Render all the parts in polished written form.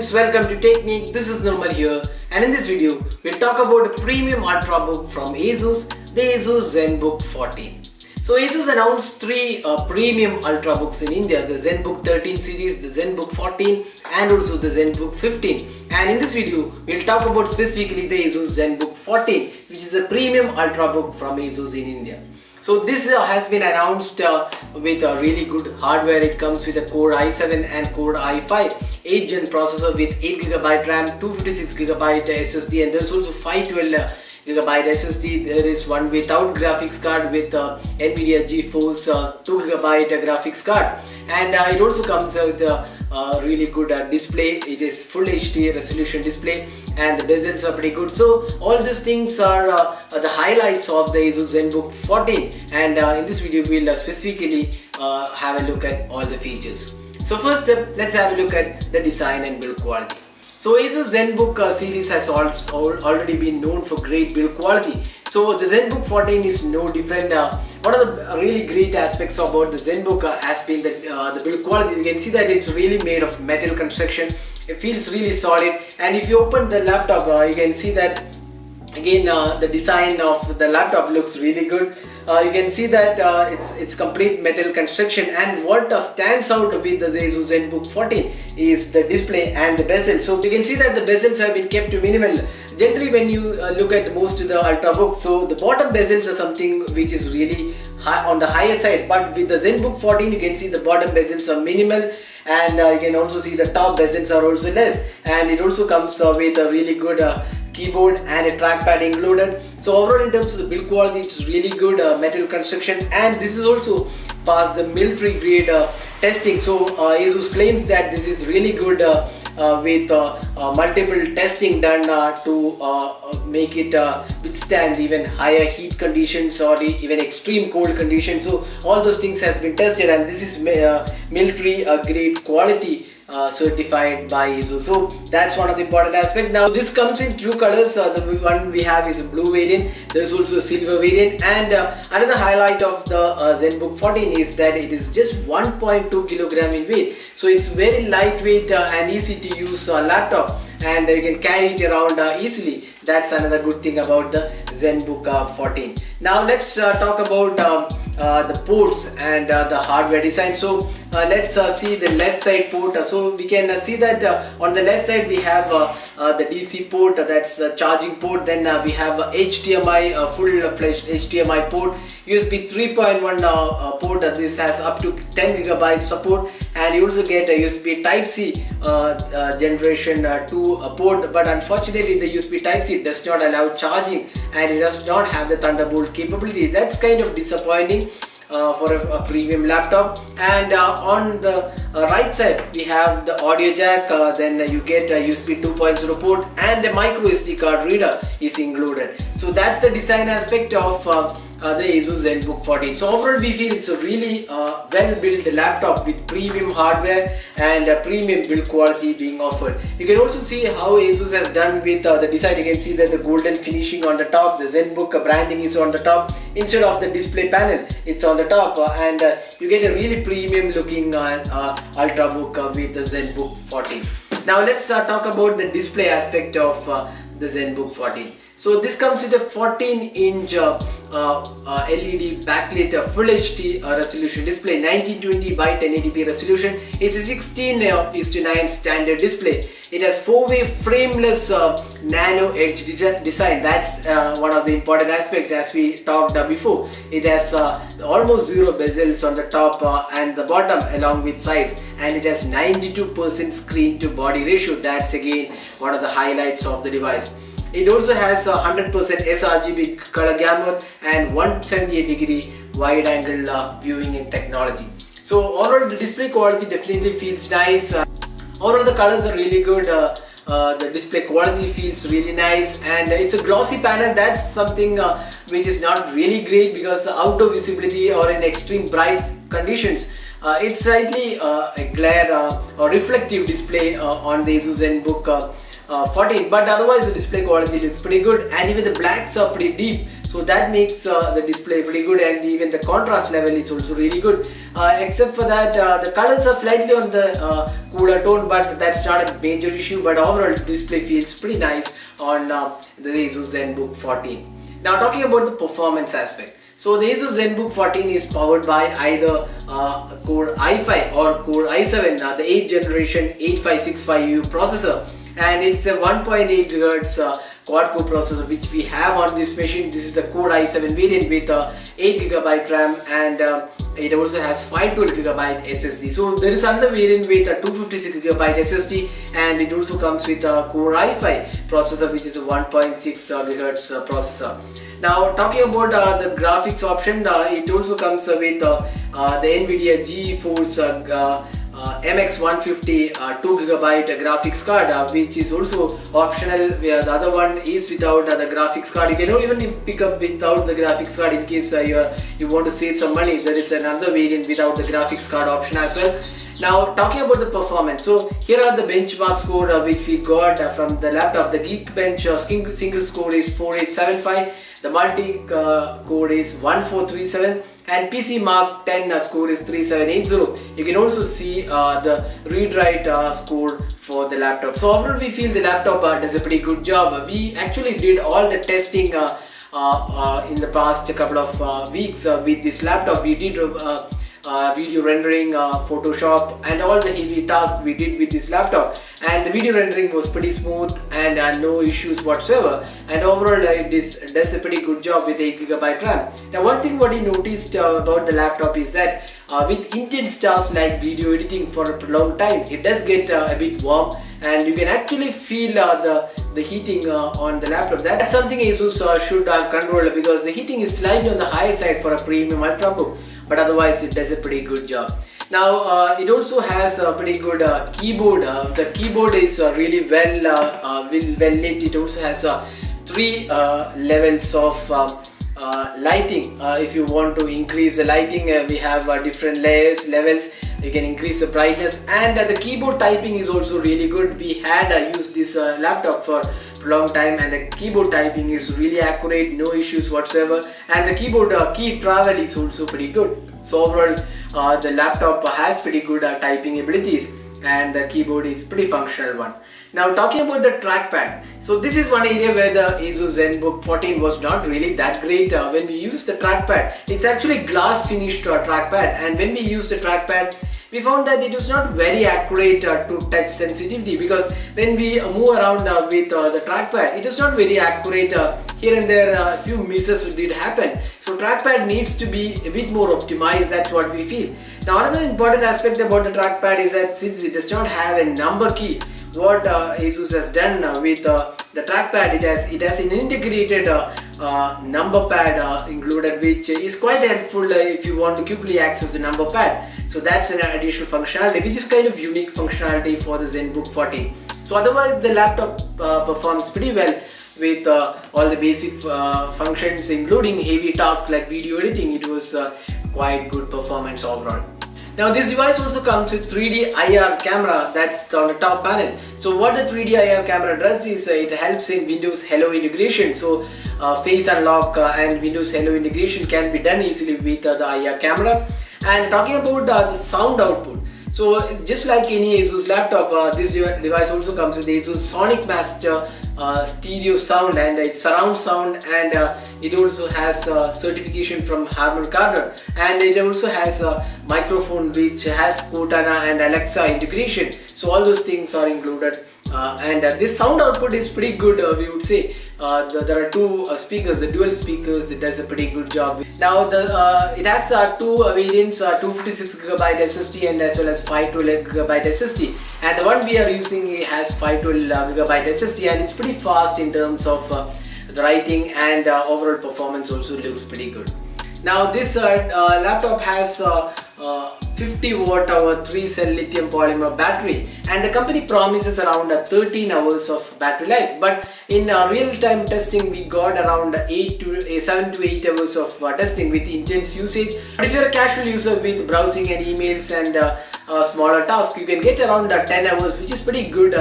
friends, welcome to Technique. This is Nirmal here, and in this video we'll talk about a premium ultrabook from ASUS, the ASUS Zenbook 14. So ASUS announced three premium ultrabooks in India: the Zenbook 13 series, the Zenbook 14 and also the Zenbook 15. And in this video we'll talk about specifically the ASUS Zenbook 14, which is a premium ultrabook from ASUS in India. So this has been announced with a really good hardware. It comes with a Core i7 and Core i5 8th gen processor with 8GB RAM, 256GB SSD, and there's also 512GB SSD. There is one without graphics card with NVIDIA GeForce 2GB graphics card, and it also comes with a really good display. It is full HD resolution display and the bezels are pretty good. So all these things are the highlights of the ASUS Zenbook 14, and in this video we'll specifically have a look at all the features. So first step, let's have a look at the design and build quality. So ASUS Zenbook series has already been known for great build quality. So the Zenbook 14 is no different. One of the really great aspects about the Zenbook has been the build quality. You can see that it's really made of metal construction. It feels really solid, and if you open the laptop, you can see that again the design of the laptop looks really good. You can see that it's complete metal construction, and what stands out with the ASUS Zenbook 14 is the display and the bezel. So you can see that the bezels have been kept to minimal. Generally when you look at most of the ultrabooks, so the bottom bezels are something which is really high on the higher side, but with the Zenbook 14 you can see the bottom bezels are minimal, and you can also see the top bezels are also less, and it also comes with a really good keyboard and a trackpad included. So overall in terms of the build quality, it's really good metal construction, and this is also passed the military grade testing. So ASUS claims that this is really good with multiple testing done to make it withstand even higher heat conditions or even extreme cold conditions. So all those things has been tested, and this is military grade quality certified by ASUS. So that's one of the important aspects. Now this comes in two colors. The one we have is a blue variant. There's also a silver variant, and another highlight of the Zenbook 14 is that it is just 1.2 kg in weight. So it's very lightweight and easy to use laptop, and you can carry it around easily. That's another good thing about the Zenbook 14. Now let's talk about the ports and the hardware design. So let's see the left side port. So we can see that on the left side we have the DC port, that's the charging port. Then we have HDMI, full-fledged HDMI port, USB 3.1 port. This has up to 10 GB support, and you also get a USB Type-C generation 2 port, but unfortunately the USB Type-C does not allow charging, and it does not have the Thunderbolt capability. That's kind of disappointing for a premium laptop. And on the right side we have the audio jack, then you get a USB 2.0 port, and the micro SD card reader is included. So that's the design aspect of the ASUS Zenbook 14. So overall we feel it's a really well built laptop with premium hardware and premium build quality being offered. You can also see how ASUS has done with the design. You can see that the golden finishing on the top, the Zenbook branding is on the top instead of the display panel, it's on the top, and you get a really premium looking ultrabook with the Zenbook 14. Now let's talk about the display aspect of the Zenbook 14. So this comes with a 14-inch LED backlit full HD resolution display, 1920 by 1080p resolution. It's a 16:9 standard display. It has 4-way frameless nano edge design. That's one of the important aspects, as we talked before. It has almost zero bezels on the top and the bottom along with sides, and it has 92% screen to body ratio. That's again one of the highlights of the device. It also has 100% sRGB color gamut and 178-degree wide angle viewing in technology. So overall the display quality definitely feels nice. Overall the colors are really good. The display quality feels really nice, and it's a glossy panel. That's something which is not really great, because the outdoor visibility or in extreme bright conditions, it's slightly a glare or reflective display on the ASUS Zenbook 14, but otherwise the display quality looks pretty good, and even the blacks are pretty deep, so that makes the display pretty good, and even the contrast level is also really good. Except for that, the colors are slightly on the cooler tone, but that's not a major issue. But overall display feels pretty nice on the ASUS Zenbook 14. Now talking about the performance aspect. So the ASUS Zenbook 14 is powered by either Core i5 or Core i7, the 8th generation 8565U processor, and it's a 1.8 GHz quad-core processor which we have on this machine. This is the Core i7 variant with 8GB RAM, and it also has 512GB SSD. So there is another variant with a 256GB SSD, and it also comes with a Core i5 processor which is a 1.6 GHz processor. Now talking about the graphics option, it also comes with the NVIDIA GeForce MX150 2GB graphics card, which is also optional, where the other one is without the graphics card. You can even pick up without the graphics card in case you want to save some money. There is another variant without the graphics card option as well. Now talking about the performance, so here are the benchmark score which we got from the laptop. The Geekbench single score is 4875, the multi-core is 1437, and PC Mark 10 score is 3780. You can also see the read-write score for the laptop. So overall we feel the laptop does a pretty good job. We actually did all the testing in the past couple of weeks with this laptop. We did video rendering, Photoshop, and all the heavy tasks we did with this laptop, and the video rendering was pretty smooth and no issues whatsoever, and overall it does a pretty good job with 8GB RAM. Now one thing what I noticed about the laptop is that with intense tasks like video editing for a prolonged time, it does get a bit warm, and you can actually feel the heating on the laptop. That's something ASUS should control, because the heating is slightly on the higher side for a premium ultrabook, but otherwise it does a pretty good job. Now it also has a pretty good keyboard. The keyboard is really well lit. It also has 3 levels of lighting. If you want to increase the lighting, we have different levels. You can increase the brightness, and the keyboard typing is also really good. We had used this laptop for a long time, and the keyboard typing is really accurate, no issues whatsoever, and the keyboard key travel is also pretty good. So overall the laptop has pretty good typing abilities, and the keyboard is pretty functional one. Now talking about the trackpad, so this is one area where the ASUS Zenbook 14 was not really that great. When we use the trackpad, it's actually glass finished trackpad, and when we use the trackpad, we found that it was not very accurate to touch sensitivity, because when we move around with the trackpad, it is not very accurate. Here and there a few misses did happen, so trackpad needs to be a bit more optimized. That's what we feel. Now another important aspect about the trackpad is that since it does not have a number key, what ASUS has done with the trackpad, it has an integrated number pad included, which is quite helpful if you want to quickly access the number pad. So that's an additional functionality, which is kind of unique functionality for the Zenbook 14. So otherwise the laptop performs pretty well with all the basic functions, including heavy tasks like video editing. It was quite good performance overall. Now this device also comes with 3D IR camera that's on the top panel. So what the 3D IR camera does is it helps in Windows Hello integration. So face unlock and Windows Hello integration can be done easily with the IR camera. And talking about the sound output, so just like any ASUS laptop, this device also comes with ASUS Sonic Master stereo sound, and it's surround sound, and it also has certification from Harman Kardon, and it also has a microphone which has Cortana and Alexa integration. So all those things are included, and this sound output is pretty good. We would say there are 2 speakers, the dual speakers, that does a pretty good job. Now it has 2 variants, 256GB SSD and as well as 512GB SSD, and the one we are using has 512GB SSD, and it's pretty fast in terms of the writing, and overall performance also looks pretty good. Now this laptop has 50 watt hour 3-cell lithium polymer battery, and the company promises around 13 hours of battery life, but in real-time testing we got around 7 to 8 hours of testing with intense usage. But if you're a casual user with browsing and emails and smaller task, you can get around 10 hours, which is pretty good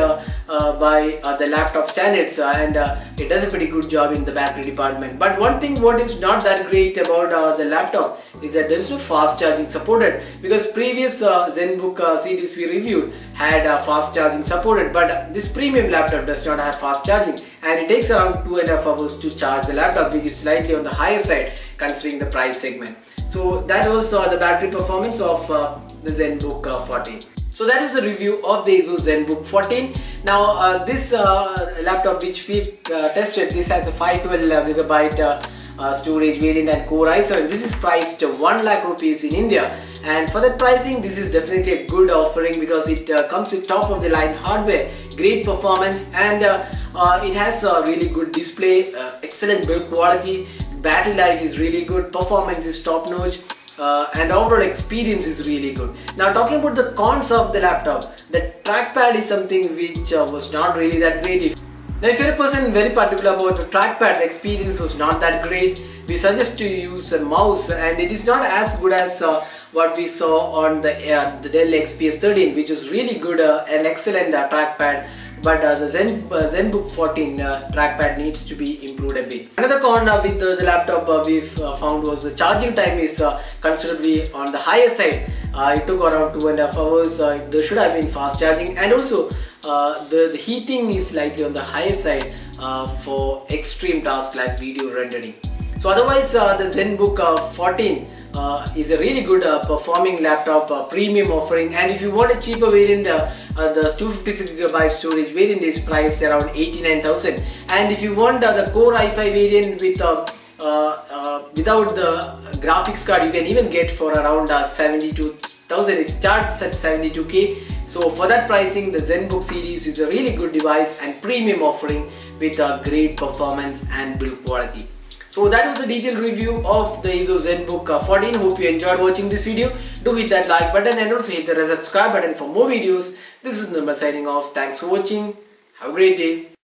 by the laptop standards, and it does a pretty good job in the battery department. But one thing what is not that great about the laptop is that there is no fast charging supported, because previous Zenbook series we reviewed had fast charging supported, but this premium laptop does not have fast charging, and it takes around 2.5 hours to charge the laptop, which is slightly on the higher side considering the price segment. So that was the battery performance of the Zenbook 14. So that is the review of the ASUS Zenbook 14. Now this laptop which we tested, this has a 512GB storage variant and Core i7. This is priced 1 lakh rupees in India, and for that pricing this is definitely a good offering, because it comes with top of the line hardware, great performance, and it has a really good display, excellent build quality, battery life is really good, performance is top notch, and overall experience is really good. Now talking about the cons of the laptop, the trackpad is something which was not really that great. Now if you're a person very particular about the trackpad, the experience was not that great. We suggest to use a mouse, and it is not as good as what we saw on the Dell XPS 13, which is really good, an excellent trackpad. But the Zenbook 14 trackpad needs to be improved a bit. Another con with the laptop we've found was the charging time is considerably on the higher side. It took around 2.5 hours. There should have been fast charging, and also the heating is slightly on the higher side for extreme tasks like video rendering. So otherwise the Zenbook 14 is a really good performing laptop, premium offering, and if you want a cheaper variant, the 256GB storage variant is priced around 89,000, and if you want the Core i5 variant with without the graphics card, you can even get for around 72,000. It starts at 72k. So for that pricing, the Zenbook series is a really good device and premium offering with a great performance and build quality. So that was a detailed review of the ASUS Zenbook 14. Hope you enjoyed watching this video. Do hit that like button and also hit the subscribe button for more videos. This is Nirmal signing off. Thanks for watching. Have a great day.